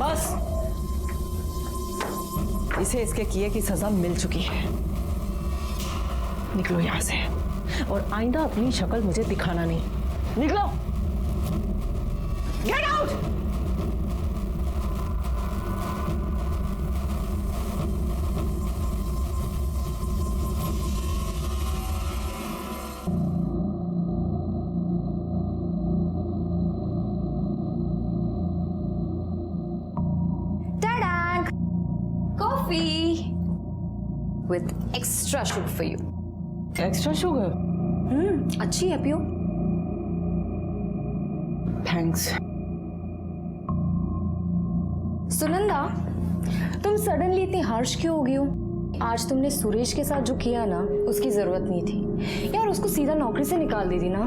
बस, इसे इसके किए की सजा मिल चुकी है। निकलो यहां से और आइंदा अपनी शक्ल मुझे दिखाना नहीं। निकलो, get out. Coffee with extra sugar for you. Extra sugar? अच्छी है, पियो। थैंक्स। सुनंदा, तुम सडनली इतनी हार्श क्यों हो गई हो? आज तुमने सुरेश के साथ जो किया ना, उसकी जरूरत नहीं थी यार। उसको सीधा नौकरी से निकाल दी थी ना।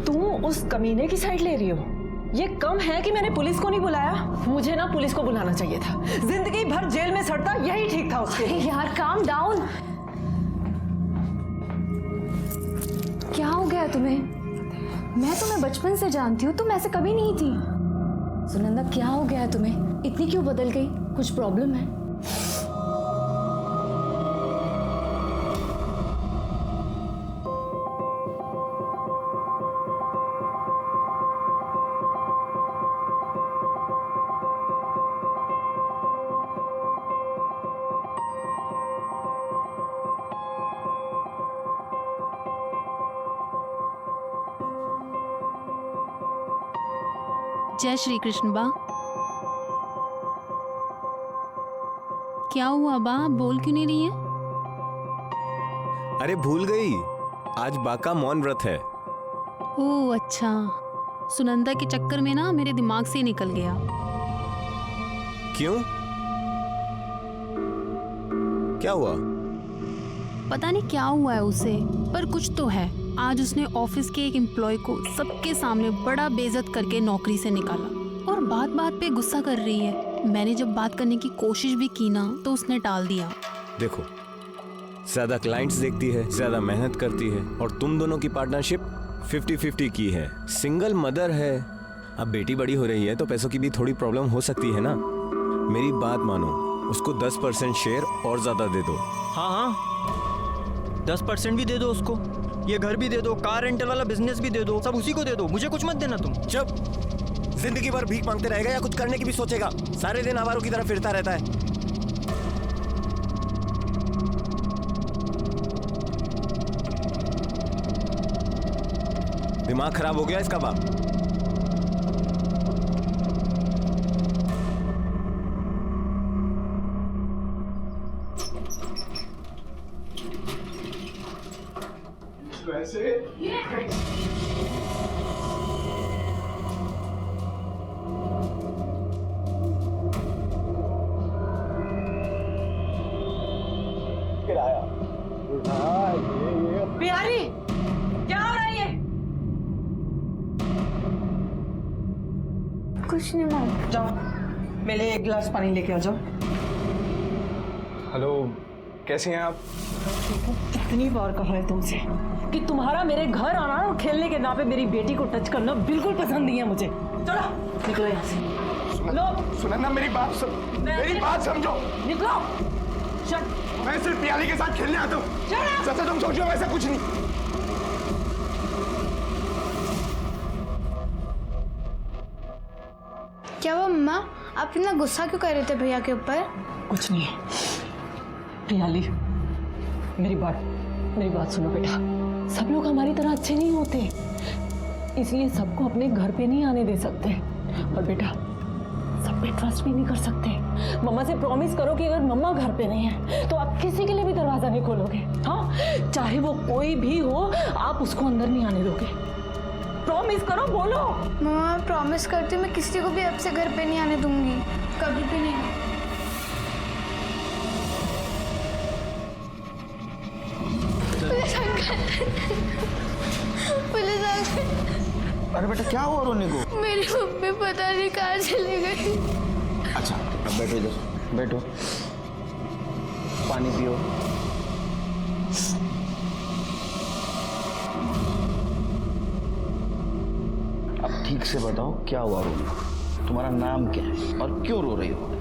तुम उस कमीने की साइड ले रही हो? ये कम है कि मैंने पुलिस को नहीं बुलाया? मुझे ना पुलिस को बुलाना चाहिए था। जिंदगी भर जेल में सड़ता यही ठीक था उसके लिए। यार काम डाउन। क्या हो गया तुम्हें? मैं तुम्हें बचपन से जानती हूँ, तुम ऐसे कभी नहीं थी। सुनंदा, क्या हो गया है तुम्हें? इतनी क्यों बदल गई? कुछ प्रॉब्लम है? जय श्री कृष्ण बा। क्या हुआ बा, बोल क्यों नहीं रही है? अरे भूल गई, आज बा का मौन व्रत है। ओह अच्छा, सुनंदा के चक्कर में ना मेरे दिमाग से निकल गया। क्यों, क्या हुआ? पता नहीं क्या हुआ है उसे, पर कुछ तो है। आज उसने ऑफिस के एक एम्प्लॉय को सबके सामने बड़ा बेइज्जत करके नौकरी से निकाला और बात बात पे गुस्सा कर रही है। मैंने जब बात करने की कोशिश भी की ना, तो उसने टाल दिया। देखो, ज्यादा क्लाइंट्स देखती है, ज्यादा मेहनत करती है, और तुम दोनों की पार्टनरशिप 50-50 की है। सिंगल मदर है, अब बेटी बड़ी हो रही है तो पैसों की भी थोड़ी प्रॉब्लम हो सकती है ना। मेरी बात मानो, उसको 10% शेयर और ज्यादा दे दो। हाँ, 10% भी दे दो उसको। ये घर भी दे दो, कार रेंटल वाला बिजनेस भी दे दो, सब उसी को दे दो। मुझे कुछ मत देना तुम। चुप, जिंदगी भर भीख मांगते रहेगा या कुछ करने की भी सोचेगा? सारे दिन आवारों की तरह फिरता रहता है। दिमाग खराब हो गया इसका बाप। वैसे किराया बिहारी, क्या हो रहा है ये? कुछ नहीं माम। जाओ, मेरे लिए एक गिलास पानी लेके आ जाओ। हेलो, कैसे हैं आप? कितनी बार कहा है तुमसे कि तुम्हारा मेरे घर आना और खेलने के नाम पे मेरी बेटी को टच करना बिल्कुल पसंद नहीं है मुझे। चलो निकलो यहाँ से। लो, सुनंदा, मेरी बात समझो। निकलो। मैं सिर्फ पियाली के साथ खेलने आता हूँ। जैसे तुम सोचो वैसा कुछ नहीं। क्या वो मम्मा, आप इतना गुस्सा क्यों कर रहे थे भैया के ऊपर? कुछ नहीं है प्रियाली, मेरी बात सुनो बेटा। सब लोग हमारी तरह अच्छे नहीं होते, इसलिए सबको अपने घर पे नहीं आने दे सकते। और बेटा, सब पे ट्रस्ट भी नहीं कर सकते। मम्मा से प्रॉमिस करो कि अगर मम्मा घर पे नहीं है तो आप किसी के लिए भी दरवाजा नहीं खोलोगे। हाँ, चाहे वो कोई भी हो, आप उसको अंदर नहीं आने दोगे। प्रॉमिस करो, बोलो। मम्मा, मैं प्रॉमिस करती हूँ, मैं किसी को भी अब से घर पे नहीं आने दूंगी, कभी भी नहीं। पुलिस आ गई। अरे बेटा, क्या हुआ रोने को? मेरी मम्मी पता नहीं कहाँ चली गई। अच्छा, अब बैठो इधर, बैठो, पानी पियो। अब ठीक से बताओ क्या हुआ रोने को? तुम्हारा नाम क्या है और क्यों रो रही हो?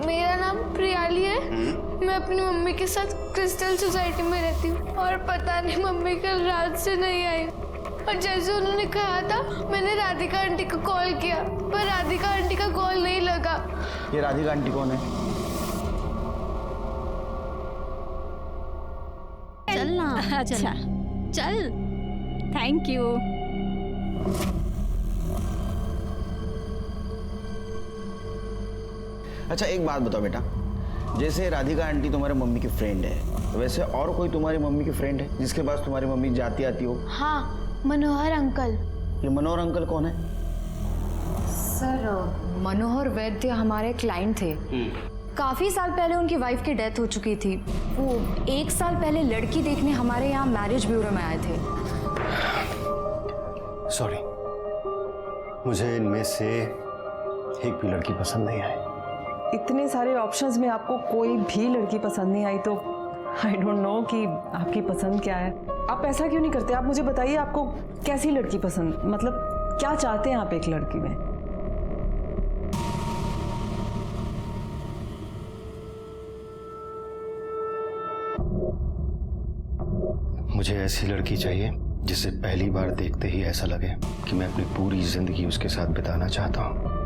मेरा नाम प्रियाली है। मैं अपनी मम्मी के साथ क्रिस्टल सोसाइटी में रहती हूँ और पता नहीं मम्मी कल रात से नहीं आई। और जैसे उन्होंने कहा था मैंने राधिका आंटी को कॉल किया पर राधिका आंटी का कॉल नहीं लगा। ये राधिका आंटी कौन है? चल ना। अच्छा चल। Thank you. अच्छा एक बात बताओ बेटा, जैसे राधिका आंटी तुम्हारे मम्मी की फ्रेंड है, वैसे और कोई तुम्हारी मम्मी की फ्रेंड है जिसके पास तुम्हारी मम्मी जाती आती हो? हाँ, मनोहर अंकल। ये मनोहर अंकल कौन है? सर मनोहर वैद्य हमारे क्लाइंट थे। काफी साल पहले उनकी वाइफ की डेथ हो चुकी थी। वो 1 साल पहले लड़की देखने हमारे यहाँ मैरिज ब्यूरो में आए थे। सॉरी, मुझे इनमें से एक भी लड़की पसंद नहीं आई। इतने सारे ऑप्शंस में आपको कोई भी लड़की पसंद नहीं आई तो आई डोंट नो कि आपकी पसंद क्या है। आप ऐसा क्यों नहीं करते? आप मुझे बताइए आपको कैसी लड़की पसंद, मतलब क्या चाहते हैं आप एक लड़की में? मुझे ऐसी लड़की चाहिए जिसे पहली बार देखते ही ऐसा लगे कि मैं अपनी पूरी जिंदगी उसके साथ बिताना चाहता हूँ।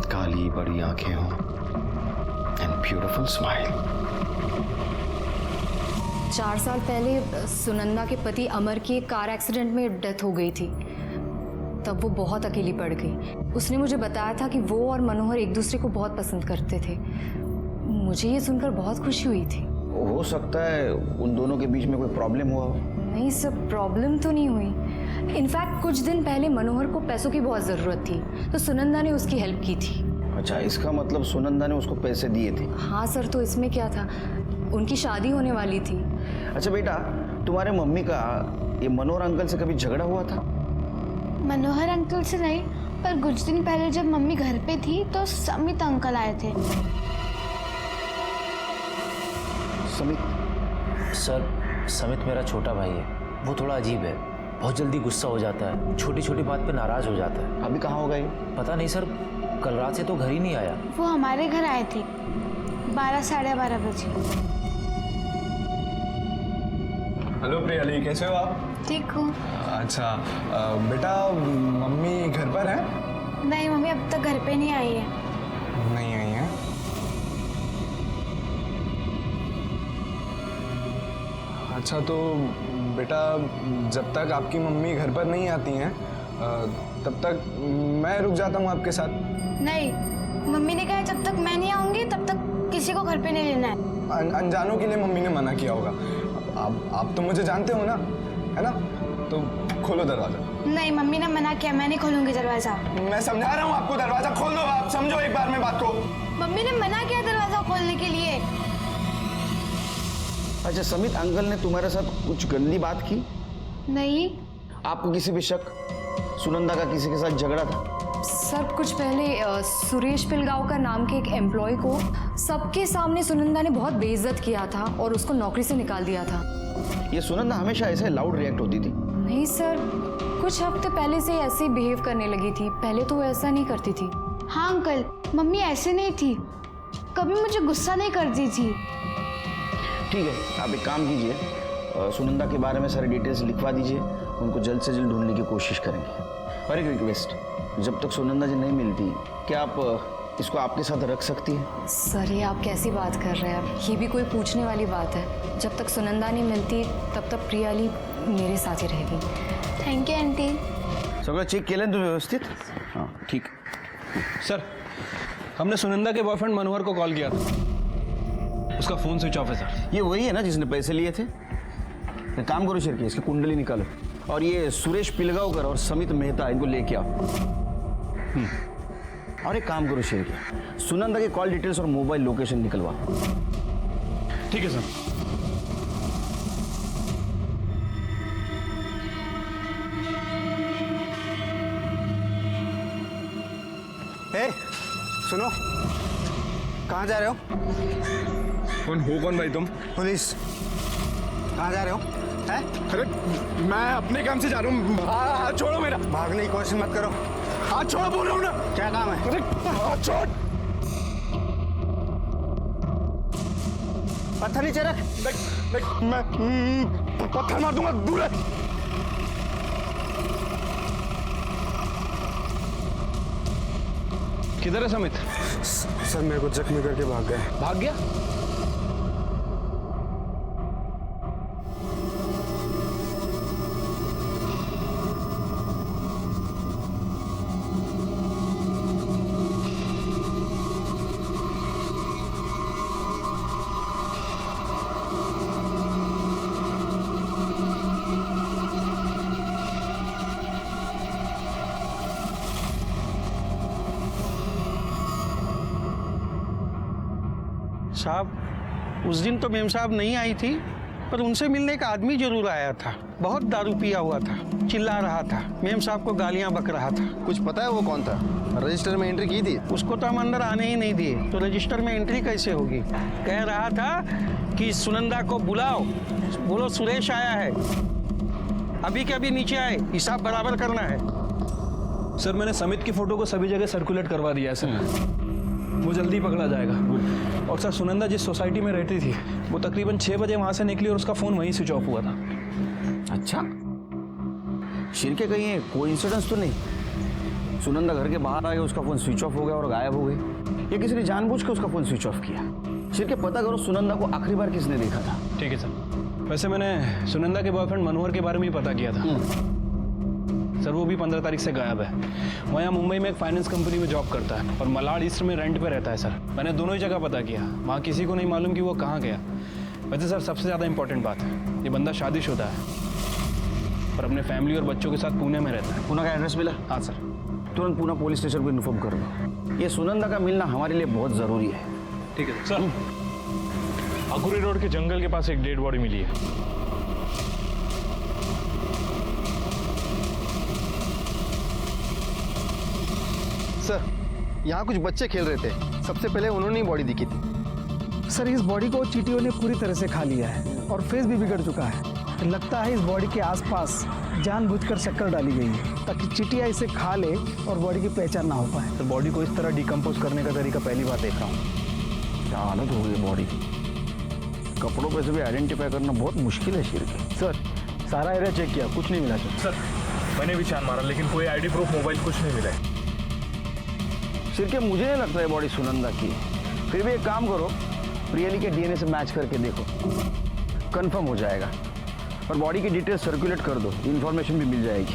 काली बड़ी आंखें हों एंड ब्यूटीफुल स्माइल। 4 साल पहले सुनंदा के पति अमर की एक कार एक्सीडेंट में डेथ हो गई थी। तब वो बहुत अकेली पड़ गई। उसने मुझे बताया था कि वो और मनोहर एक दूसरे को बहुत पसंद करते थे। मुझे ये सुनकर बहुत खुशी हुई थी। हो सकता है उन दोनों के बीच में कोई प्रॉब्लम हुआ हो। नहीं सर, प्रॉब्लम तो नहीं हुई। इनफैक्ट कुछ दिन पहले मनोहर को पैसों की बहुत ज़रूरत थी तो सुनंदा ने उसकी हेल्प की थी। अच्छा, इसका मतलब सुनंदा ने उसको पैसे दिए थे? हाँ सर, तो इसमें क्या था, उनकी शादी होने वाली थी। अच्छा बेटा, तुम्हारे मम्मी का ये मनोहर अंकल से कभी झगड़ा हुआ था? मनोहर अंकल से नहीं, पर कुछ दिन पहले जब मम्मी घर पे थी तो समित अंकल आए थे। समित? सर, समित मेरा छोटा भाई है। वो थोड़ा अजीब है, बहुत जल्दी गुस्सा हो जाता है, छोटी छोटी बात पे नाराज हो जाता है। अभी कहाँ होगा ये? पता नहीं सर, कल रात से तो घर ही नहीं आया। वो हमारे घर आए थे 12 साढ़े 12 बजे। हेलो प्रियाली, कैसे हो आप? ठीक हूँ। अच्छा बेटा, मम्मी घर पर है? नहीं, मम्मी अब तक घर पे नहीं आई है। नहीं आई है? अच्छा तो बेटा, जब तक आपकी मम्मी घर पर नहीं आती हैं तब तक मैं रुक जाता हूँ आपके साथ। नहीं, मम्मी ने कहा जब तक मैं नहीं आऊंगी तब तक किसी को घर पे नहीं लेना है। अनजानों के लिए मम्मी ने मना किया होगा। आप तो मुझे जानते हो ना, है ना? तो खोलो दरवाजा। नहीं, मम्मी ने मना किया, मैं नहीं खोलूंगी दरवाजा। मैं समझा रहा हूँ आपको, दरवाजा खोल दो। आप समझो एक बार मेरी बात को। मम्मी ने मना किया दरवाजा खोलने के लिए। अच्छा, समित अंकल ने तुम्हारे साथ कुछ गंदी बात की? नहीं। आपको किसी भी शक? सुनंदा का किसी के साथ झगड़ा था? सर कुछ पहले सुरेश पिलगांवकर नाम के एक एम्प्लॉय को सबके सामने सुनंदा ने बहुत बेइज्जत किया था और उसको नौकरी से निकाल दिया था। ये सुनंदा हमेशा ऐसे लाउड रिएक्ट होती थी? नहीं सर, कुछ हफ्ते पहले से ऐसे ही बिहेव करने लगी थी। पहले तो वो ऐसा नहीं करती थी। हाँ अंकल, मम्मी ऐसे नहीं थी, कभी मुझे गुस्सा नहीं करती थी। ठीक है, आप एक काम कीजिए, सुनंदा के बारे में सारी डिटेल्स लिखवा दीजिए। उनको जल्द से जल्द ढूंढने की कोशिश करेंगे। और एक रिक्वेस्ट, जब तक सुनंदा जी नहीं मिलती, क्या आप इसको आपके साथ रख सकती हैं? सर ये आप कैसी बात कर रहे हैं? ये भी कोई पूछने वाली बात है? जब तक सुनंदा नहीं मिलती तब तक प्रियाली मेरे साथ ही रहेगी। Thank you aunty. सगळं चेक केलं तुम्ही व्यवस्थित? हाँ ठीक। सर, हमने सुनंदा के बॉयफ्रेंड मनोहर को कॉल किया था, उसका फोन स्विच ऑफ है सर। ये वही है ना जिसने पैसे लिए थे? एक काम करो शेरकी, इसकी कुंडली निकालो और ये सुरेश पिलगांवकर और समित मेहता इनको लेके आओ। और एक काम करो शेरकी, सुनंदा के कॉल डिटेल्स और मोबाइल लोकेशन निकलवा। ठीक है सर। ए, सुनो, कहाँ जा रहे हो? कौन हो? कौन भाई तुम? पुलिस। कहाँ जा रहे हो? है? अरे मैं अपने काम से जा रहा हूँ, हाथ छोड़ो मेरा। भागने की कोशिश मत करो। हाथ छोड़ो बोल रहा हूँ ना। क्या काम है? अरे हाथ छोड़। पत्थर नीचे रख। देख मैं पत्थर मार दूंगा, दूर है। किधर है समित? सर मेरे को जख्मी करके भाग गए। भाग गया? साहब उस दिन तो मेम साहब नहीं आई थी, पर उनसे मिलने एक आदमी जरूर आया था। बहुत दारू पिया हुआ था, चिल्ला रहा था, मेम साहब को गालियां बक रहा था। कुछ पता है वो कौन था? रजिस्टर में एंट्री की थी? उसको तो हम अंदर आने ही नहीं दिए, तो रजिस्टर में एंट्री कैसे होगी? कह रहा था कि सुनंदा को बुलाओ, बोलो सुरेश आया है, अभी के अभी नीचे आए, हिसाब बराबर करना है। सर मैंने समित की फोटो को सभी जगह सर्कुलेट करवा दिया है सर, वो जल्दी पकड़ा जाएगा। और सर सुनंदा जिस सोसाइटी में रहती थी वो तकरीबन 6 बजे वहां से निकली और उसका फोन वहीं स्विच ऑफ हुआ था। अच्छा, शिरके कहीं कोइंसिडेंस तो नहीं? सुनंदा घर के बाहर आ गया, उसका फोन स्विच ऑफ हो गया और गायब हो गई, या किसी ने जानबूझ के उसका फोन स्विच ऑफ किया? शिरके पता करो सुनंदा को आखिरी बार किसने देखा था। ठीक है सर। वैसे मैंने सुनंदा के बॉयफ्रेंड मनोहर के बारे में ही पता किया था सर, वो भी 15 तारीख से गायब है। वो यहाँ मुंबई में एक फाइनेंस कंपनी में जॉब करता है और मलाड ईस्ट में रेंट पे रहता है सर। मैंने दोनों ही जगह पता किया, वहाँ किसी को नहीं मालूम कि वो कहाँ गया। वैसे सर सबसे ज़्यादा इंपॉर्टेंट बात है, ये बंदा शादीशुदा है और अपने फैमिली और बच्चों के साथ पुणे में रहता है। पुणे का एड्रेस मिला? हाँ सर। तुरंत पुणे पुलिस स्टेशन को इन्फॉर्म कर दो, ये सुनंदा का मिलना हमारे लिए बहुत ज़रूरी है। ठीक है सर। अकुरी रोड के जंगल के पास एक डेड बॉडी मिली है। सर यहाँ कुछ बच्चे खेल रहे थे, सबसे पहले उन्होंने ही बॉडी दिखी थी। सर इस बॉडी को चींटियों ने पूरी तरह से खा लिया है और फेस भी बिगड़ चुका है। लगता है इस बॉडी के आसपास जानबूझकर शक्कर डाली गई है ताकि चींटियाँ इसे खा ले और बॉडी की पहचान ना हो पाए। तो बॉडी को इस तरह डिकम्पोज करने का तरीका पहली बार देख रहा हूँ। क्या हालत हो गई बॉडी की, कपड़ों पे से भी आइडेंटिफाई करना बहुत मुश्किल है शिरके। सर सारा एरिया चेक किया, कुछ नहीं मिला सर। मैंने भी छान मारा लेकिन कोई आईडी प्रूफ, मोबाइल कुछ नहीं मिला है। शिरके मुझे नहीं लगता है बॉडी सुनंदा की है। फिर भी एक काम करो, प्रियली के डीएनए से मैच करके देखो, कंफर्म हो जाएगा। और बॉडी की डिटेल्स सर्कुलेट कर दो, इन्फॉर्मेशन भी मिल जाएगी।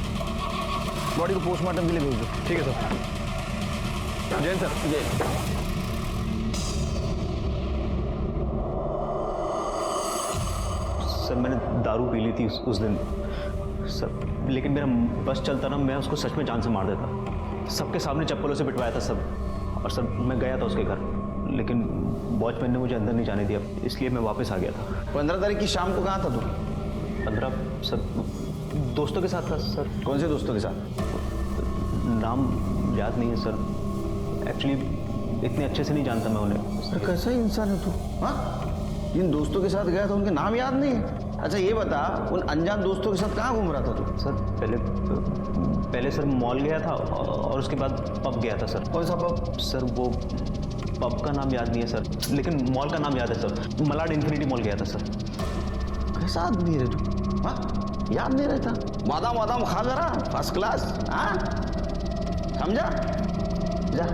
बॉडी को पोस्टमार्टम के लिए भेज दो। ठीक है सर। जैन सर। जय। सर मैंने दारू पी ली थी उस दिन सर, लेकिन मेरा बस चलता ना, मैं उसको सच में जान से मार देता। सबके सामने चप्पलों से पिटवाया था सब। और सर मैं गया था उसके घर, लेकिन वॉचमैन ने मुझे अंदर नहीं जाने दिया, इसलिए मैं वापस आ गया था। 15 तारीख की शाम को कहाँ था तू? 15 सर दोस्तों के साथ था सर। कौन से दोस्तों के साथ? नाम याद नहीं है सर, एक्चुअली इतने अच्छे से नहीं जानता मैं उन्हें। सर कैसा इंसान है तू? हाँ, जिन दोस्तों के साथ गया था उनके नाम याद नहीं है? अच्छा ये बता, उन अनजान दोस्तों के साथ कहाँ घूम रहा था तू? सर पहले सर मॉल गया था और उसके बाद पब गया था सर। कौन सा पब? सर वो पब का नाम याद नहीं है सर, लेकिन मॉल का नाम याद है सर। मलाड इन्फिनिटी मॉल गया था सर। कैसा आदमी है तू? हाँ, याद नहीं रहता? बादाम वादाम खा जरा, फर्स्ट क्लास। हाँ समझा? जा।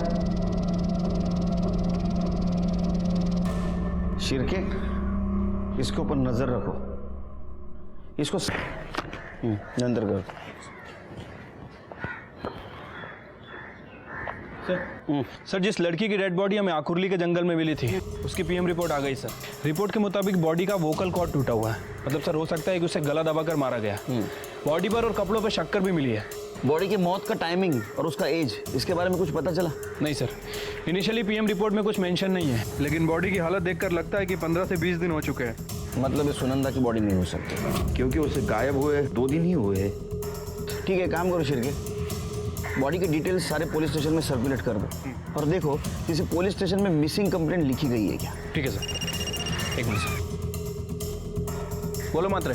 शिरके, इसके ऊपर नजर रखो, इसको अंदर करो। सर जिस लड़की की डेड बॉडी हमें आकुर्ली के जंगल में मिली थी उसकी पीएम रिपोर्ट आ गई सर। रिपोर्ट के मुताबिक बॉडी का वोकल कॉर्ड टूटा हुआ है, मतलब सर हो सकता है कि उसे गला दबाकर मारा गया। बॉडी पर और कपड़ों पर शक्कर भी मिली है। बॉडी की मौत का टाइमिंग और उसका एज, इसके बारे में कुछ पता चला? नहीं सर, इनिशियली पीएम रिपोर्ट में कुछ मेंशन नहीं है, लेकिन बॉडी की हालत देखकर लगता है कि 15 से 20 दिन हो चुके हैं। मतलब ये सुनंदा की बॉडी नहीं हो सकती, क्योंकि उसे गायब हुए 2 दिन ही हुए हैं। ठीक है, काम करो शिरके, बॉडी की डिटेल्स सारे पुलिस स्टेशन में सर्कुलेट कर दो और देखो किसी पुलिस स्टेशन में मिसिंग कंप्लेंट लिखी गई है क्या। ठीक है सर, एक मिनट सर। बोलो मात्र।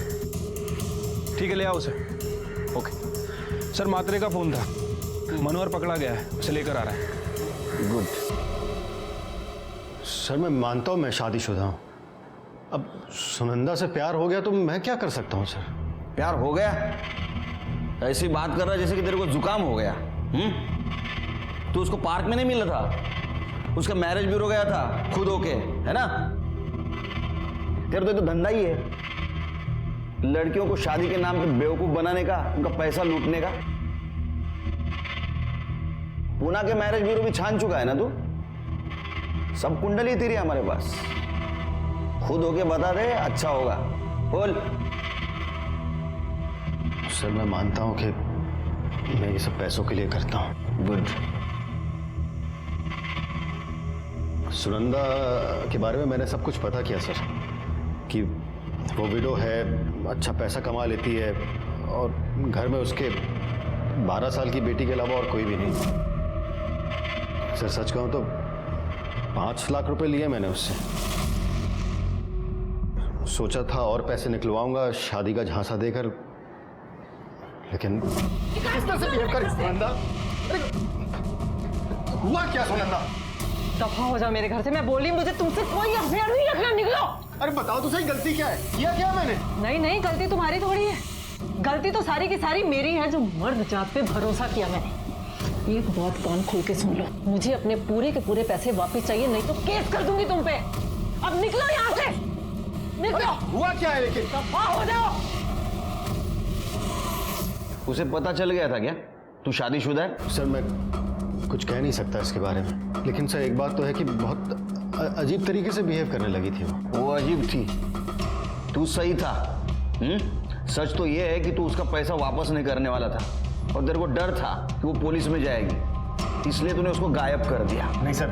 ठीक है, ले आओ उसे। ओके सर, मात्रे का फोन था, मनोहर पकड़ा गया है, उसे लेकर आ रहा है। गुड। सर मैं मानता हूँ मैं शादीशुदा हूँ, अब सुनंदा से प्यार हो गया तो मैं क्या कर सकता हूँ सर? प्यार हो गया? ऐसी बात कर रहा है जैसे कि तेरे को जुकाम हो गया। तू उसको पार्क में नहीं मिला था, उसका मैरिज ब्यूरो गया था खुद होके, है ना? तेरा तो धंधा ही है लड़कियों को शादी के नाम पे बेवकूफ बनाने का, उनका पैसा लूटने का। पूना के मैरिज ब्यूरो भी छान चुका है ना तू? सब कुंडली तेरी हमारे पास, खुद होके बता दे, अच्छा होगा। बोल। सर मैं मानता हूँ कि मैं ये सब पैसों के लिए करता हूँ। गुड। सुनंदा के बारे में मैंने सब कुछ पता किया सर, कि वो विडो है, अच्छा पैसा कमा लेती है, और घर में उसके 12 साल की बेटी के अलावा और कोई भी नहीं। सर सच कहूँ तो 5 लाख रुपए लिए मैंने उससे। सोचा था और पैसे निकलवाऊंगा शादी का झांसा देकर, लेकिन किस तरह से बिहेव कर सुनंदा? हुआ क्या सुनंदा? दफा हो जाओ मेरे घर से, मैं बोली मुझे तुमसे कोई अफेयर नहीं रखना, निकलो। अरे बताओ तो सही, गलती क्या है? किया क्या मैंने? नहीं नहीं, गलती तुम्हारी थोड़ी है, गलती तो सारी की सारी मेरी है, जो मर्द जात पे भरोसा किया मैंने। एक बात कान खोल के सुन लो, मुझे अपने पूरे के पूरे पैसे वापस चाहिए, नहीं तो केस कर दूंगी तुम पे। अब निकलो यहाँ से, निकलो। हुआ क्या है लेकिन? दफा हो जाओ। उसे पता चल गया था क्या तू शादीशुदा है? सर मैं कुछ कह नहीं सकता इसके बारे में, लेकिन सर एक बात तो है कि बहुत अजीब तरीके से बिहेव करने लगी थी वो अजीब थी, तू सही था। सच तो ये है कि तू उसका पैसा वापस नहीं करने वाला था, और तेरे को डर था कि वो पुलिस में जाएगी, इसलिए तूने उसको गायब कर दिया। नहीं सर,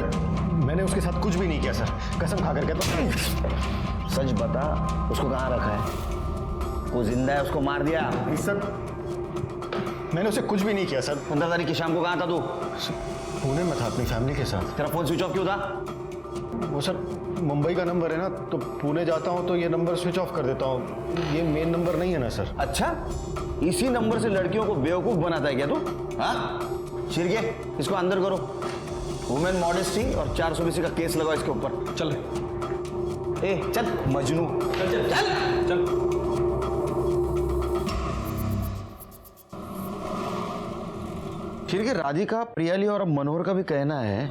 मैंने उसके साथ कुछ भी नहीं किया सर, कसम खाकर कहता हूं। सच बता, उसको कहाँ रखा है? वो जिंदा है, उसको मार दिया? नहीं सर, मैंने उसे कुछ भी नहीं किया सर। 15 तारीख की शाम को कहाँ था तू? पुणे में था अपनी फैमिली के साथ। तेरा फोन स्विच ऑफ क्यों था? वो सर मुंबई का नंबर है ना, तो पुणे जाता हूँ तो ये नंबर स्विच ऑफ कर देता हूँ, ये मेन नंबर नहीं है ना सर। अच्छा, इसी नंबर से लड़कियों को बेवकूफ बनाता है क्या तू? हाँ, शिरके इसको अंदर करो, वुमेन मॉडेस्टी और 420 का केस लगाओ इसके ऊपर। चल ए चल मजनू, चल चल चल चल। शिरके, राधिका, प्रियाली और मनोहर का भी कहना है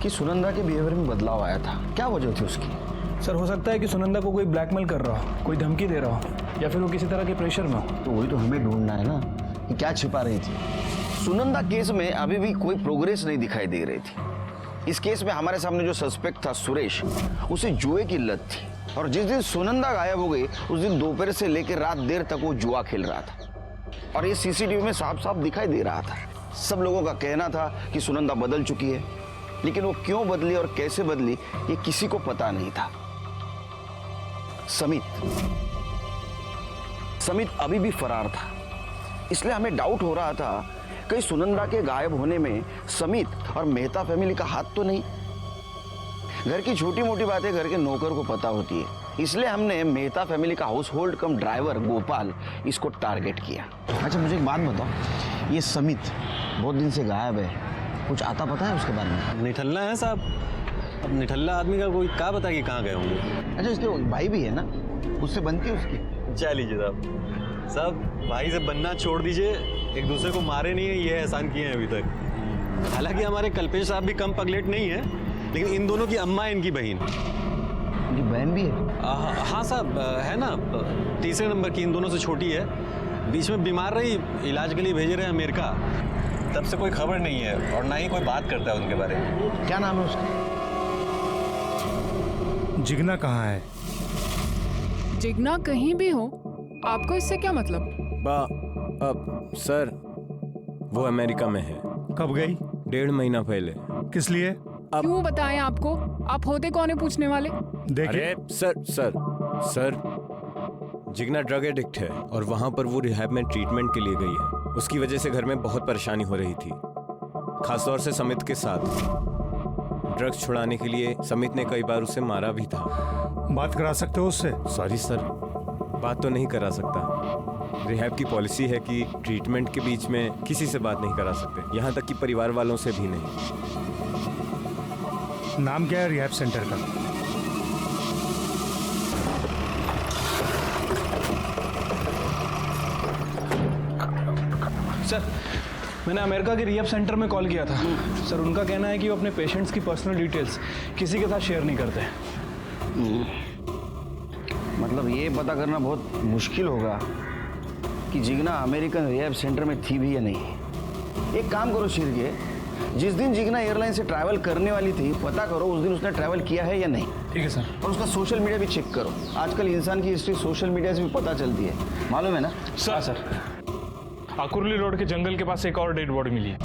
कि सुनंदा के बिहेवियर में बदलाव आया था, क्या वजह थी उसकी? सर हो सकता है कि सुनंदा को कोई ब्लैकमेल कर रहा हो, कोई धमकी दे रहा हो, या फिर वो किसी तरह के प्रेशर में हो। तो वही तो हमें ढूंढना है ना कि क्या छिपा रही थी। सुनंदा केस में अभी भी कोई प्रोग्रेस नहीं दिखाई दे रही थी। इस केस में हमारे सामने जो सस्पेक्ट था सुरेश, उसे जुए की लत थी, और जिस दिन सुनंदा गायब हो गई उस दिन दोपहर से लेकर रात देर तक वो जुआ खेल रहा था, और ये सीसीटीवी में साफ साफ दिखाई दे रहा था। सब लोगों का कहना था कि सुनंदा बदल चुकी है, लेकिन वो क्यों बदली और कैसे बदली ये किसी को पता नहीं था। समित अभी भी फरार था, इसलिए हमें डाउट हो रहा था कहीं सुनंदा के गायब होने में समित और मेहता फैमिली का हाथ तो नहीं। घर की छोटी मोटी बातें घर के नौकर को पता होती है, इसलिए हमने मेहता फैमिली का हाउस होल्ड कम ड्राइवर गोपाल इसको टारगेट किया। अच्छा मुझे एक बात बताओ, ये समित बहुत दिन से गायब है, कुछ आता पता है उसके बारे में? निठल्ला है साहब, अब निठल्ला आदमी का कोई क्या पता कि कहाँ गए होंगे। अच्छा इसके भाई भी है ना, उससे बनती है उसकी? चाह लीजिए साहब, सब भाई से बनना छोड़ दीजिए, एक दूसरे को मारे नहीं है ये एहसान किए हैं अभी तक। हालांकि हमारे कल्पेश साहब भी कम पगलेट नहीं है, लेकिन इन दोनों की अम्मा इनकी बहन। इनकी बहन भी है? हाँ साहब है ना, 3रे नंबर की, इन दोनों से छोटी है, बीच में बीमार रही, इलाज के लिए भेजे रहे अमेरिका, तब से कोई खबर नहीं है और ना ही कोई बात करता है उनके बारे में। क्या नाम है उसका? जिगना कहाँ है? जिगना कहीं भी हो, आपको इससे क्या मतलब? सर वो अमेरिका में है। कब गई? 1.5 महीना पहले। किस लिए? क्यों बताएं आपको? आप होते कौन है पूछने वाले? देखिए सर जिगना ड्रग एडिक्ट है और वहां पर वो रिहैब में ट्रीटमेंट के लिए गई है। उसकी वजह से घर में बहुत परेशानी हो रही थी, खासतौर से समित के साथ। ड्रग्स छुड़ाने के लिए समित ने कई बार उसे मारा भी था। बात करा सकते हो उससे? सॉरी सर, बात तो नहीं करा सकता। रिहैब की पॉलिसी है कि ट्रीटमेंट के बीच में किसी से बात नहीं करा सकते, यहाँ तक कि परिवार वालों से भी नहीं। नाम क्या है रिहैब सेंटर का? सर मैंने अमेरिका के रिहैब सेंटर में कॉल किया था। सर उनका कहना है कि वो अपने पेशेंट्स की पर्सनल डिटेल्स किसी के साथ शेयर नहीं करते। मतलब ये पता करना बहुत मुश्किल होगा कि जिग्ना अमेरिकन रिहैब सेंटर में थी भी या नहीं। एक काम करो शिरके, जिस दिन जिग्ना एयरलाइन से ट्रैवल करने वाली थी पता करो उस दिन उसने ट्रैवल किया है या नहीं। ठीक है सर। और उसका सोशल मीडिया भी चेक करो। आजकल इंसान की हिस्ट्री सोशल मीडिया से भी पता चलती है, मालूम है ना? सर आकुर्ली रोड के जंगल के पास एक और डेड बॉडी मिली है।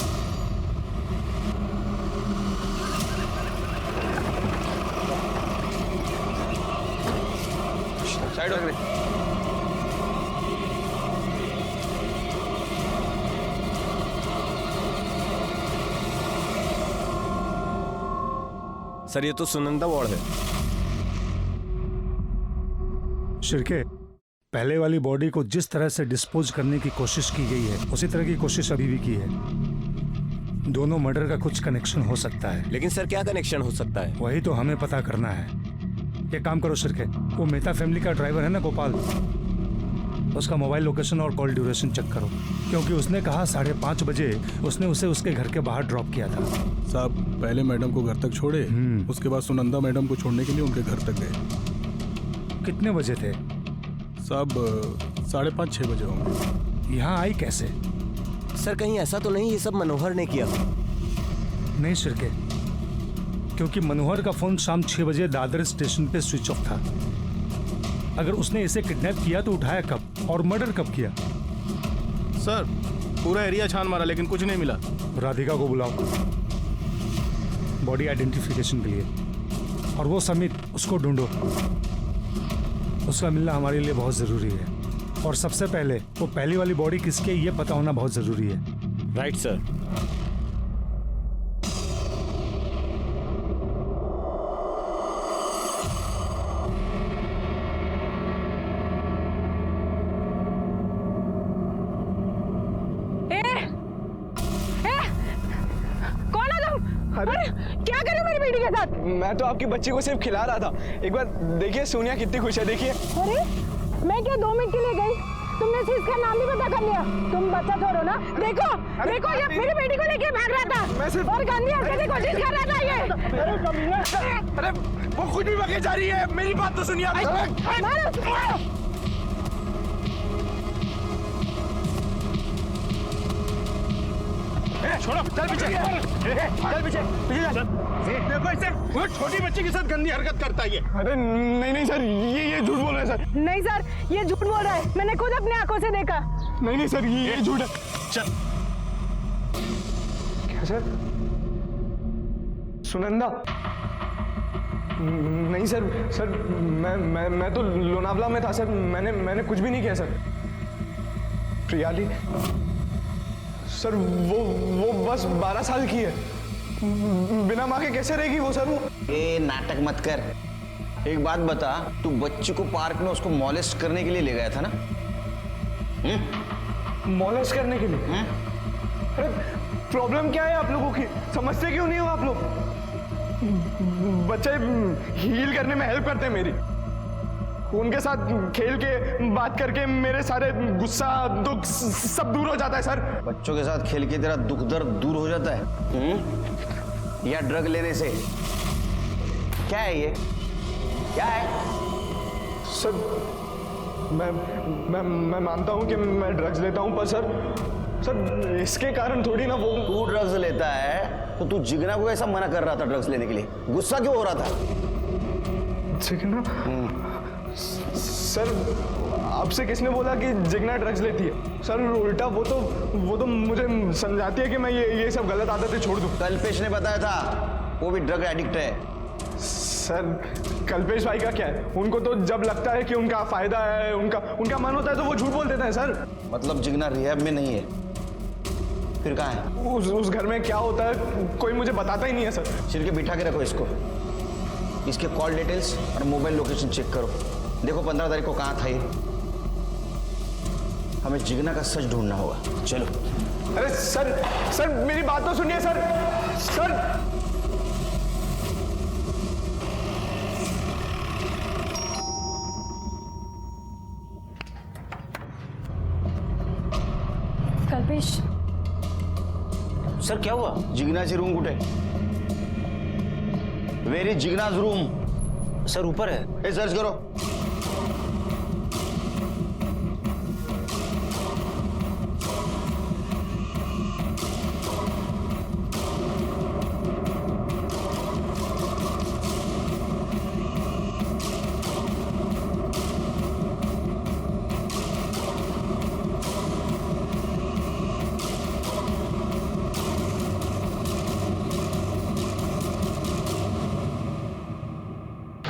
साइड हो गए। सर ये तो सुनंदा वार्ड है। शिरके, पहले वाली बॉडी को जिस तरह से डिस्पोज करने की कोशिश की गई है उसी तरह की कोशिश अभी भी की है। दोनों मर्डर का कुछ कनेक्शन हो सकता है। लेकिन सर क्या कनेक्शन हो सकता है? वही तो हमें पता करना है। एक काम करो शिरके, वो मेहता फैमिली का ड्राइवर है ना गोपाल, उसका मोबाइल लोकेशन और कॉल ड्यूरेशन चेक करो, क्योंकि उसने कहा 5:30 बजे उसने उसे उसके घर के बाहर ड्रॉप किया था। साहब पहले मैडम को घर तक छोड़े, उसके बाद सुनंदा मैडम को छोड़ने के लिए उनके घर तक गए। कितने बजे थे? साहब 5:30-6 बजे होंगे। यहाँ आई कैसे? सर कहीं ऐसा तो नहीं ये सब मनोहर ने किया? नहीं शिरके, क्योंकि मनोहर का फोन शाम 6 बजे दादर स्टेशन पे स्विच ऑफ था। अगर उसने इसे किडनैप किया तो उठाया कब और मर्डर कब किया? सर पूरा एरिया छान मारा लेकिन कुछ नहीं मिला। राधिका को बुलाओ बॉडी आइडेंटिफिकेशन के लिए, और वो समित उसको ढूंढो। उसका मिलना हमारे लिए बहुत ज़रूरी है, और सबसे पहले वो पहली वाली बॉडी किसकी है ये पता होना बहुत ज़रूरी है। Right sir. अरे क्या कर रहे हो मेरी बेटी के साथ? मैं तो आपकी बच्ची को सिर्फ खिला रहा था। एक बार देखिए सोनिया कितनी खुश है, देखिए। अरे मैं क्या 2 मिनट के लिए गई, तुमने सिर्फ इसका नाम भी पता कर लिया। तुम बच्चा छोड़ो ना। देखो देखो ये मेरी बेटी को लेके भाग रहा था और गांधी हटने की कोशिश कर रहा था ये। अरे वो खुद भी भागे जा रही है, मेरी बात तो सुनिए। छोड़ो, चल पीछे, चल पीछे, पीछे चल। देखो इसे, वो छोटी बच्ची के साथ गंदी हरकत करता है ये। अरे नहीं सर, ये झूठ बोल रहा है सर। नहीं सर, ये झूठ बोल रहा है, मैंने खुद अपनी आंखों से देखा। नहीं सर, ये झूठ है। चल। क्या सर? सुनंदा? नहीं सर मैं तो लोनावला में था सर, मैंने कुछ भी नहीं किया सर। प्रियाली सर वो बस 12 साल की है, बिना माँ के कैसे रहेगी वो सर? वो ए नाटक मत कर। एक बात बता, तू बच्ची को पार्क में उसको मॉलेस्ट करने के लिए ले गया था ना? मॉलेस्ट करने के लिए? अरे प्रॉब्लम क्या है आप लोगों की, समझते क्यों नहीं हो आप लोग? बच्चे हील करने में हेल्प करते हैं मेरी, उनके साथ खेल के बात करके मेरे सारे गुस्सा दुख सब दूर हो जाता है सर। बच्चों के साथ खेल के तेरा दुख दर्द दूर हो जाता है? या ड्रग लेने से? क्या है ये, क्या है? सर मैं मानता हूँ कि मैं ड्रग्स लेता हूँ, पर सर इसके कारण थोड़ी ना वो। तू ड्रग्स लेता है तो तू जिग्ना को कैसा मना कर रहा था ड्रग्स लेने के लिए? गुस्सा क्यों हो रहा था? जिग्ना? सर आपसे किसने बोला कि जिग्ना ड्रग्स लेती है? सर उल्टा वो तो मुझे समझाती है कि मैं ये सब गलत आदतें छोड़ दूं। कल्पेश ने बताया था वो भी ड्रग एडिक्ट है। सर कल्पेश भाई का क्या है, उनको तो जब लगता है कि उनका फायदा है, उनका मन होता है तो वो झूठ बोल देते हैं सर। मतलब जिग्ना रिहैब में नहीं है, फिर कहाँ है? उस घर में क्या होता है कोई मुझे बताता ही नहीं है सर। छिल के बिठा के रखो इसको, इसके कॉल डिटेल्स और मोबाइल लोकेशन चेक करो, देखो 15 तारीख को कहाँ था ये। हमें जिगना का सच ढूंढना होगा। चलो। अरे सर मेरी बात तो सुनिए सर। कल्पेश, सर क्या हुआ? जिग्नाची रूम कुठे? Where is Jigna's room? Sir ऊपर है। ए सर्च करो।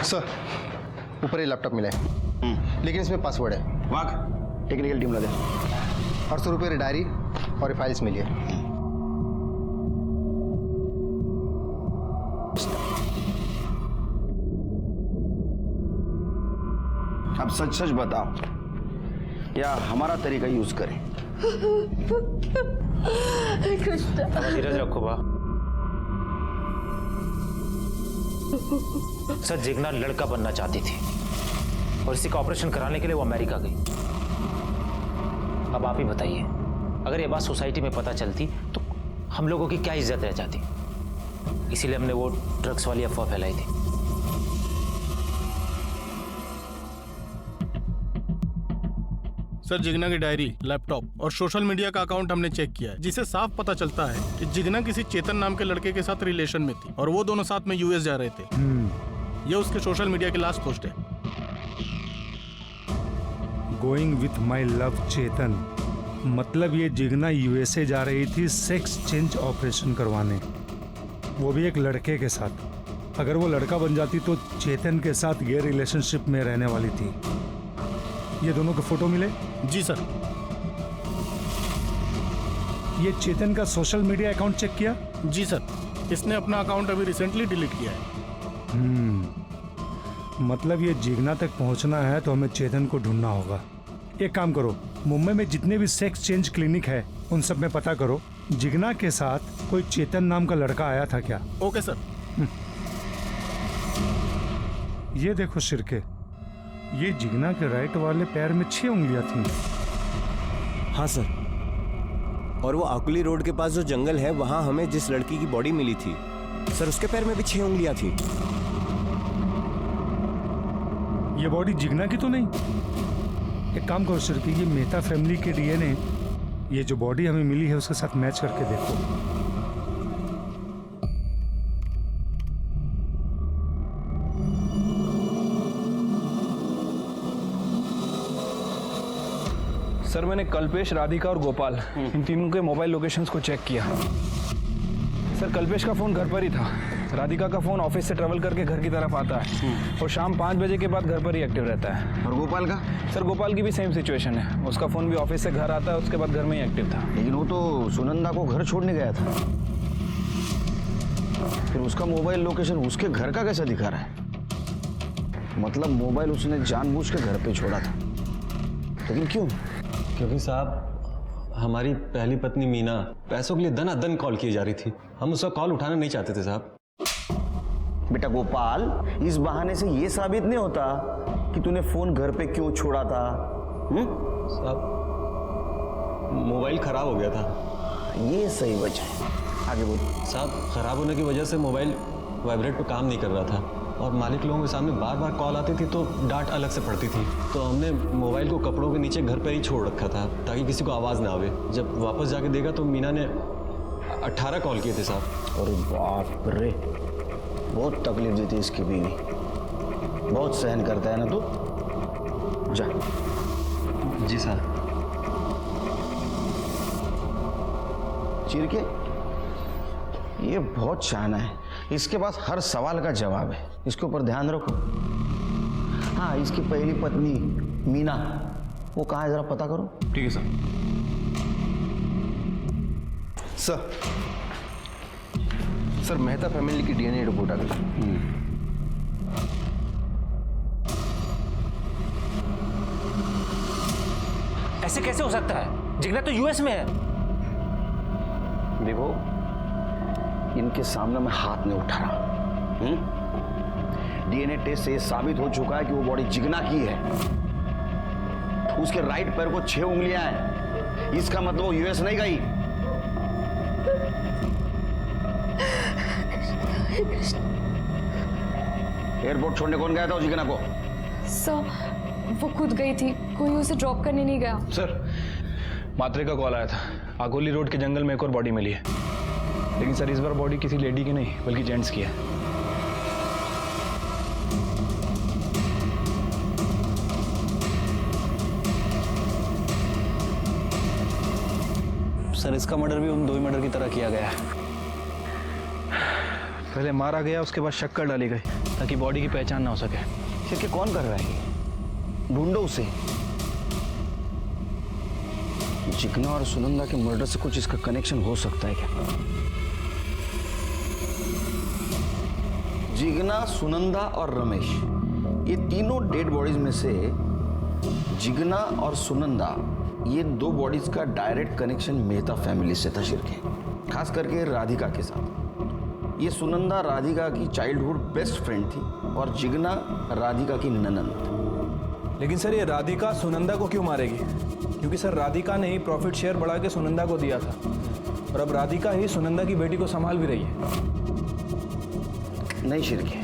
सर ऊपर ये लैपटॉप मिला है, लेकिन इसमें पासवर्ड है। वाक टेक्निकल टीम ला दे। 800 रुपये की डायरी और ये फाइल्स मिली है। अब सच सच बताओ, या हमारा तरीका यूज करें? धीरज रखो बा। सर जिग्ना लड़का बनना चाहती थी और इसी का ऑपरेशन कराने के लिए वो अमेरिका गई। अब आप ही बताइए, अगर ये बात सोसाइटी में पता चलती तो हम लोगों की क्या इज्जत रह जाती। इसीलिए हमने वो ड्रग्स वाली अफवाह फैलाई थी। सर जिग्ना की डायरी, लैपटॉप और सोशल मीडिया का अकाउंट हमने चेक किया है, जिसे साफ पता चलता है कि जिग्ना किसी चेतन नाम के लड़के के साथ रिलेशन में थी और वो दोनों साथ में यूएस जा रहे थे। ये उसके सोशल मीडिया की लास्ट पोस्ट है। गोइंग विथ माई लव चेतन, मतलब ये जिग्ना यूएसए जा रही थी सेक्स चेंज ऑपरेशन करवाने, वो भी एक लड़के के साथ। अगर वो लड़का बन जाती तो चेतन के साथ गे रिलेशनशिप में रहने वाली थी। ये दोनों के फोटो मिले? जी सर। ये चेतन का सोशल मीडिया अकाउंट चेक किया? जी सर, इसने अपना अकाउंट अभी रिसेंटली डिलीट किया है। मतलब ये जिग्ना तक पहुंचना है तो हमें चेतन को ढूंढना होगा। एक काम करो, मुंबई में जितने भी सेक्स चेंज क्लिनिक है उन सब में पता करो जिग्ना के साथ कोई चेतन नाम का लड़का आया था क्या। Okay sir. ये देखो शिरके, ये जिग्ना के राइट वाले पैर में 6 उंगलियां थी। हाँ सर, और वो आकुली रोड के पास जो जंगल है वहां हमें जिस लड़की की बॉडी मिली थी सर, उसके पैर में भी 6 उंगलियां थी। ये बॉडी जिग्ना की तो नहीं? एक काम करो शिरके, ये मेहता फैमिली के डीएनए ये जो बॉडी हमें मिली है उसके साथ मैच करके देखो। सर मैंने कल्पेश, राधिका और गोपाल इन तीनों के मोबाइल लोकेशंस को चेक किया। सर कल्पेश का फ़ोन घर पर ही था, राधिका का फ़ोन ऑफिस से ट्रैवल करके घर की तरफ आता है और शाम 5 बजे के बाद घर पर ही एक्टिव रहता है। और गोपाल का? सर गोपाल की भी सेम सिचुएशन है, उसका फ़ोन भी ऑफिस से घर आता है, उसके बाद घर में ही एक्टिव था। लेकिन वो तो सुनंदा को घर छोड़ने गया था, फिर उसका मोबाइल लोकेशन उसके घर का कैसा दिखा रहा है? मतलब मोबाइल उसने जानबूझ के घर पे छोड़ा था, लेकिन क्यों? क्योंकि साहब हमारी पहली पत्नी मीना पैसों के लिए दनादन कॉल की जा रही थी, हम उसका कॉल उठाना नहीं चाहते थे साहब। बेटा गोपाल, इस बहाने से ये साबित नहीं होता कि तूने फोन घर पे क्यों छोड़ा था। साहब मोबाइल खराब हो गया था। ये सही वजह है, आगे बोल। साहब खराब होने की वजह से मोबाइल वाइब्रेट पे काम नहीं कर रहा था और मालिक लोगों के सामने बार बार कॉल आती थी तो डांट अलग से पड़ती थी, तो हमने मोबाइल को कपड़ों के नीचे घर पर ही छोड़ रखा था ताकि किसी को आवाज़ ना आवे। जब वापस जाके देखा तो मीना ने 18 कॉल किए थे साहब। अरे बाप रे, बहुत तकलीफ देती है इसकी बीवी, बहुत सहन करता है ना तू। जा। जी साहब। चिरके, ये बहुत शाना है, इसके पास हर सवाल का जवाब है, इसके ऊपर ध्यान रखो। हाँ, इसकी पहली पत्नी मीना, वो कहाँ है जरा पता करो। ठीक है सर। सर मेहता फैमिली की डीएनए रिपोर्ट आ गई। ऐसे कैसे हो सकता है? जिगना तो यूएस में है। देखो, इनके सामने मैं हाथ नहीं उठा रहा। डीएनए टेस्ट से साबित हो चुका है कि वो बॉडी जिगना की है। उसके राइट पैर को 6 उंगलियां हैं। इसका मतलब वो यूएस नहीं गई। एयरपोर्ट छोड़ने कौन गया था जिगना को? सर वो खुद गई थी, कोई उसे ड्रॉप करने नहीं गया। सर मात्रे का कॉल आया था, आगोली रोड के जंगल में एक और बॉडी मिली है, लेकिन सर इस बार बॉडी किसी लेडी की नहीं बल्कि जेंट्स की है। सर इसका मर्डर भी उन 2 मर्डर की तरह किया गया है। पहले मारा गया, उसके बाद शक्कर डाली गई ताकि बॉडी की पहचान ना हो सके। फिर कौन कर रहा है? ढूंढो उसे। जिगना और सुनंदा के मर्डर से कुछ इसका कनेक्शन हो सकता है क्या? जिगना, सुनंदा और रमेश, ये तीनों डेड बॉडीज में से जिगना और सुनंदा, ये 2 बॉडीज का डायरेक्ट कनेक्शन मेहता फैमिली से था शिरके, खास करके राधिका के साथ। ये सुनंदा राधिका की चाइल्डहुड बेस्ट फ्रेंड थी और जिगना राधिका की ननंद। लेकिन सर ये राधिका सुनंदा को क्यों मारेगी? क्योंकि सर राधिका ने ही प्रॉफिट शेयर बढ़ा के सुनंदा को दिया था और अब राधिका ही सुनंदा की बेटी को संभाल भी रही है। नहीं शिरके,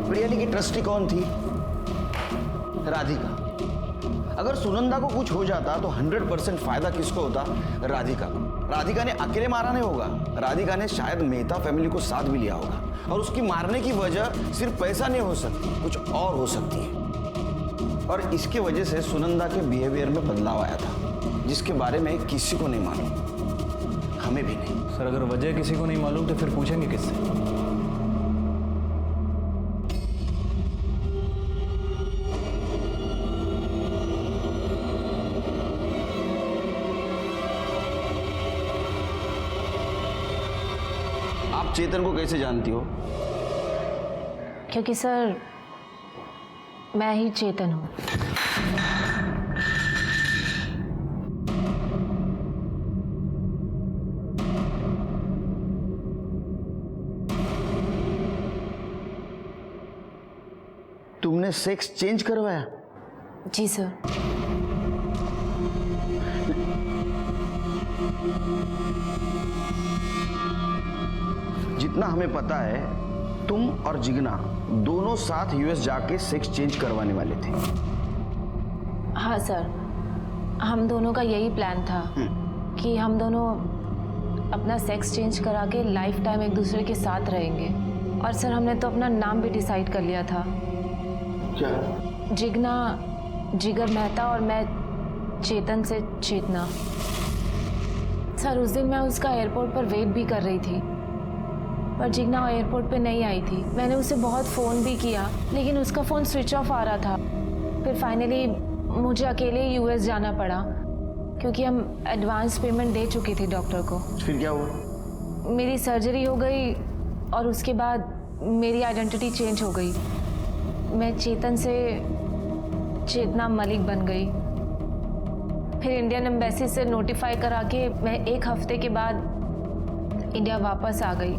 प्रियाली की ट्रस्टी कौन थी? राधिका। अगर सुनंदा को कुछ हो जाता तो 100% फायदा किसको होता? राधिका को। राधिका ने अकेले मारा नहीं होगा, राधिका ने शायद मेहता फैमिली को साथ भी लिया होगा, और उसकी मारने की वजह सिर्फ पैसा नहीं हो सकती, कुछ और हो सकती है। और इसके वजह से सुनंदा के बिहेवियर में बदलाव आया था, जिसके बारे में किसी को नहीं मालूम, हमें भी नहीं। सर अगर वजह किसी को नहीं मालूम तो फिर पूछेंगे किससे? आप चेतन को कैसे जानती हो? क्योंकि सर मैं ही चेतन हूँ। तुमने सेक्स चेंज करवाया? जी सर। जितना हमें पता है, तुम और जिगना दोनों साथ यूएस जाके सेक्स चेंज करवाने वाले थे। हाँ सर, हम दोनों का यही प्लान था कि हम दोनों अपना सेक्स चेंज करा के लाइफ टाइम एक दूसरे के साथ रहेंगे। और सर हमने तो अपना नाम भी डिसाइड कर लिया था। क्या? जिगना जिगर मेहता और मैं चेतन से चेतना। सर उस दिन मैं उसका एयरपोर्ट पर वेट भी कर रही थी, पर जिगना एयरपोर्ट पे नहीं आई थी। मैंने उसे बहुत फ़ोन भी किया, लेकिन उसका फ़ोन स्विच ऑफ आ रहा था। फिर फाइनली मुझे अकेले यूएस जाना पड़ा, क्योंकि हम एडवांस पेमेंट दे चुकी थी डॉक्टर को। फिर क्या हुआ? मेरी सर्जरी हो गई और उसके बाद मेरी आइडेंटिटी चेंज हो गई। मैं चेतन से चेतना मलिक बन गई। फिर इंडियन एम्बेसी से नोटिफाई करा के मैं 1 हफ्ते के बाद इंडिया वापस आ गई।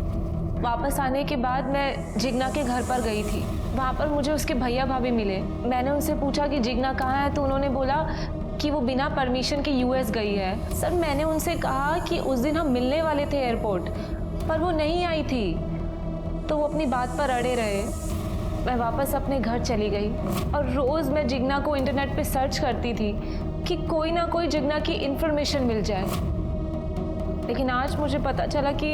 वापस आने के बाद मैं जिगना के घर पर गई थी। वहाँ पर मुझे उसके भैया भाभी मिले। मैंने उनसे पूछा कि जिगना कहाँ है, तो उन्होंने बोला कि वो बिना परमिशन के यूएस गई है। सर मैंने उनसे कहा कि उस दिन हम मिलने वाले थे एयरपोर्ट, पर वो नहीं आई थी, तो वो अपनी बात पर अड़े रहे। मैं वापस अपने घर चली गई और रोज़ मैं जिगना को इंटरनेट पे सर्च करती थी कि कोई ना कोई जिगना की इन्फॉर्मेशन मिल जाए। लेकिन आज मुझे पता चला कि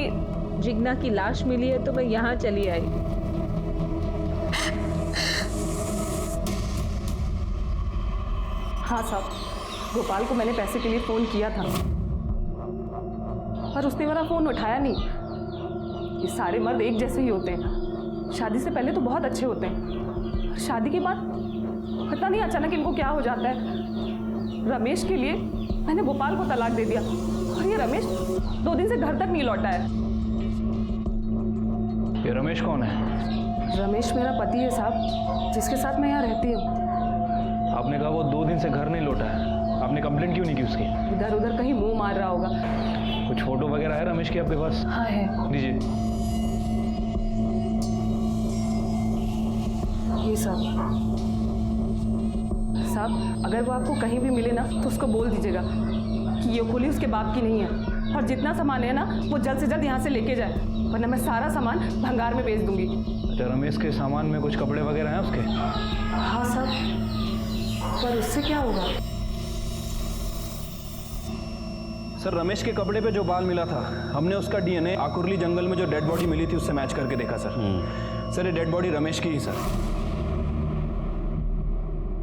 जिगना की लाश मिली है, तो मैं यहाँ चली आई। हाँ साहब, गोपाल को मैंने पैसे के लिए फ़ोन किया था, पर उसने मेरा फ़ोन उठाया नहीं। ये सारे मर्द एक जैसे ही होते हैं। शादी से पहले तो बहुत अच्छे होते हैं, शादी के बाद पता नहीं अचानक इनको क्या हो जाता है। रमेश के लिए मैंने गोपाल को तलाक दे दिया और ये रमेश 2 दिन से घर तक नहीं लौटा है। ये रमेश कौन है? रमेश मेरा पति है साहब, जिसके साथ मैं यहाँ रहती हूँ। आपने कहा वो 2 दिन से घर नहीं लौटा है, आपने कंप्लेंट क्यों नहीं की उसकी? इधर उधर कहीं मुंह मार रहा होगा। कुछ फोटो वगैरह है रमेश की आपके पास? हाँ है। दीजिए। ये साहब, अगर वो आपको कहीं भी मिले ना तो उसको बोल दीजिएगा कि ये खोली उसके बाप की नहीं है, और जितना सामान है ना वो जल्द से जल्द यहाँ से लेके जाए, वरना मैं सारा सामान भंगार में बेच दूंगी। अच्छा, रमेश के सामान में कुछ कपड़े वगैरह हैं उसके? हाँ साहब, पर उससे क्या होगा? सर, रमेश के कपड़े पे जो बाल मिला था, हमने उसका डीएनए आकुरली जंगल में जो डेड बॉडी मिली थी उससे मैच करके देखा सर। सर, ये डेड बॉडी रमेश की ही सर।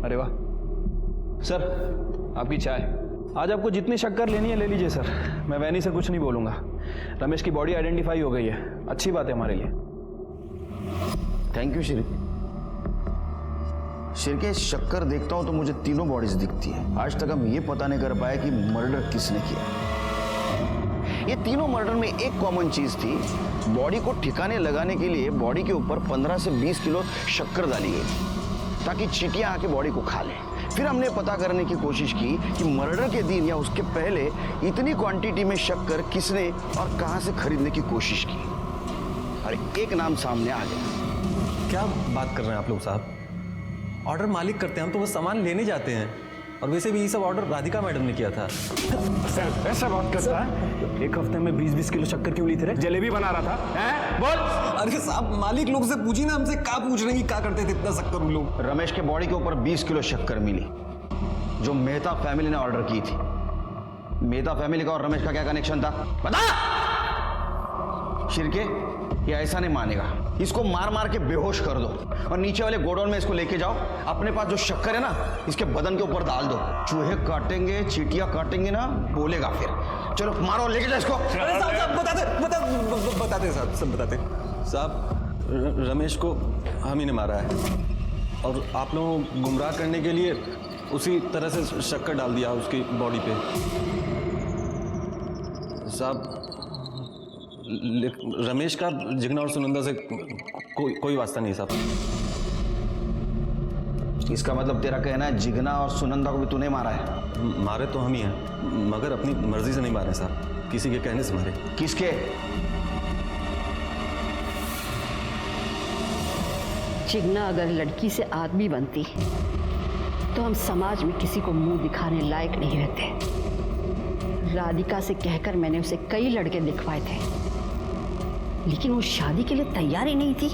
अरे वाह सर, आपकी चाय। आज आपको जितनी शक्कर लेनी है ले लीजिए सर, मैं वैनी से कुछ नहीं बोलूँगा। रमेश की बॉडी आइडेंटिफाई हो गई है, अच्छी बात है हमारे लिए। Thank you Shirke. शिरके, शक्कर देखता हूँ तो मुझे तीनों बॉडीज दिखती है। आज तक हम ये पता नहीं कर पाए कि मर्डर किसने किया। ये तीनों मर्डर में एक कॉमन चीज थी, बॉडी को ठिकाने लगाने के लिए बॉडी के ऊपर 15 से 20 किलो शक्कर डाली गई ताकि चींटियां आके बॉडी को खा लें। फिर हमने पता करने की कोशिश की कि मर्डर के दिन या उसके पहले इतनी क्वांटिटी में शक्कर किसने और कहां से खरीदने की कोशिश की, और एक नाम सामने आ गया। क्या बात कर रहे हैं आप लोग साहब? ऑर्डर मालिक करते हैं, हम तो बस सामान लेने जाते हैं, और वैसे भी ये सब ऑर्डर राधिका मैडम ने किया था। सर, ऐसा बात करता है? एक हफ्ते में 20-20 किलो शक्कर क्यों ली थे? जलेबी बना रहा था हैं? बोल। अरे साहब, मालिक लोग से पूछी ना, हमसे क्या पूछ रहे हैं, क्या करते थे इतना शक्कर उन लोग? रमेश के बॉडी के ऊपर 20 किलो शक्कर मिली जो मेहता फैमिली ने ऑर्डर की थी। मेहता फैमिली का और रमेश का क्या कनेक्शन था बता? शिरके, ये ऐसा नहीं मानेगा, इसको मार मार के बेहोश कर दो और नीचे वाले गोडाउन में इसको लेके जाओ। अपने पास जो शक्कर है ना, इसके बदन के ऊपर डाल दो। चूहे काटेंगे, चींटियां काटेंगे ना, बोलेगा फिर। चलो मारो, लेके जाओ इसको। अरे साहब, बताते साहब, सब बताते साहब। रमेश को हम ही ने मारा है, और आप लोगों को गुमराह करने के लिए उसी तरह से शक्कर डाल दिया उसकी बॉडी पे साहब। रमेश का जिग्ना और सुनंदा से कोई वास्ता नहीं साहब। इसका मतलब तेरा कहना है जिग्ना और सुनंदा को भी तूने मारा है? मारे तो हम ही हैं, मगर अपनी मर्जी से नहीं मारे साहब, किसी के कहने से मारे। किसके? जिग्ना अगर लड़की से आदमी बनती तो हम समाज में किसी को मुंह दिखाने लायक नहीं रहते। राधिका से कहकर मैंने उसे कई लड़के दिखवाए थे, लेकिन वो शादी के लिए तैयार ही नहीं थी।